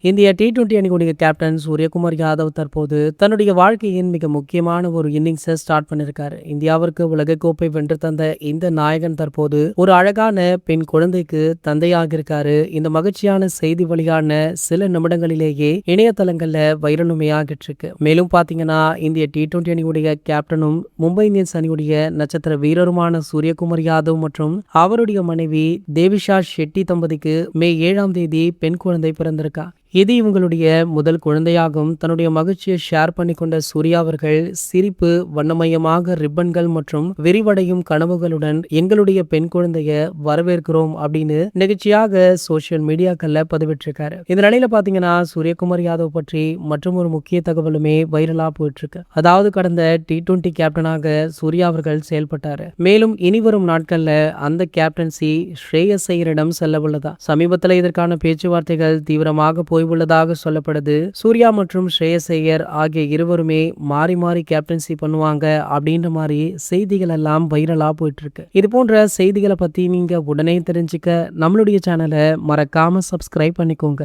இந்திய T20 அணியுடைய captain Suryakumar Yadav தற்போது தன்னுடைய வாழ்க்கையின் மிக முக்கியமான ஒரு இன்னிங்ஸை ஸ்டார்ட் பண்ணிருக்காரு. இந்தியாவிற்கு உலகக்கோப்பை வென்று தந்த இந்த நாயகன் தற்போது ஒரு அழகான பெண் குழந்தைக்கு தந்தையாகிருக்காரு. இந்த மகிழ்ச்சியான செய்தி வெளியான சில நிமிடங்களிலேயே இணையதளங்கள்ல வைரலுமையாகிட்டு இருக்கு. மேலும் பாத்தீங்கன்னா இந்திய டி20 அணியுடைய கேப்டனும் மும்பை இந்தியன்ஸ் அணியுடைய நட்சத்திர வீரருமான சூரியகுமார் யாதவ் மற்றும் அவருடைய மனைவி தேவிஷா ஷெட்டி தம்பதிக்கு மே 7ஆம் தேதி பெண் குழந்தை பிறந்திருக்கா. இது இவங்களுடைய முதல் குழந்தையாகும். தன்னுடைய மகிழ்ச்சியை ஷேர் பண்ணி கொண்ட சூர்யா அவர்கள் சிரிப்பு வண்ணமயமாக ரிப்பன்கள் மற்றும் விரிவடையும் கனவுகளுடன் எங்களுடைய பெண் குழந்தைய வரவேற்கிறோம் அப்படின்னு நிகழ்ச்சியாக சோசியல் மீடியாக்கள்ல பதிவிட்டிருக்காரு. இந்த நிலையில பாத்தீங்கன்னா சூரியகுமார் யாதவ் பற்றி மற்றும் ஒரு முக்கிய தகவலுமே வைரலா போயிட்டு இருக்கு. அதாவது கடந்த டி20 கேப்டனாக சூர்யா அவர்கள் செயல்பட்டாரு. மேலும் இனி வரும் நாட்கள்ல அந்த கேப்டன்சி ஸ்ரேயஸ் ஐயரிடம் செல்ல உள்ளதா. சமீபத்தில் இதற்கான பேச்சுவார்த்தைகள் தீவிரமாக உள்ளதாக சொல்லப்படுது. சூர்யா மற்றும் ஸ்ரேயஸ் ஐயர் ஆகிய இருவருமே மாறி மாறி கேப்டன்சி பண்ணுவாங்க அப்படின்ற மாதிரி செய்திகள் எல்லாம் வைரலா போயிட்டு இருக்கு. இது போன்ற செய்திகளை பத்தி நீங்க உடனே தெரிஞ்சுக்க நம்மளுடைய சேனலை மறக்காம சப்ஸ்கிரைப் பண்ணிக்கோங்க.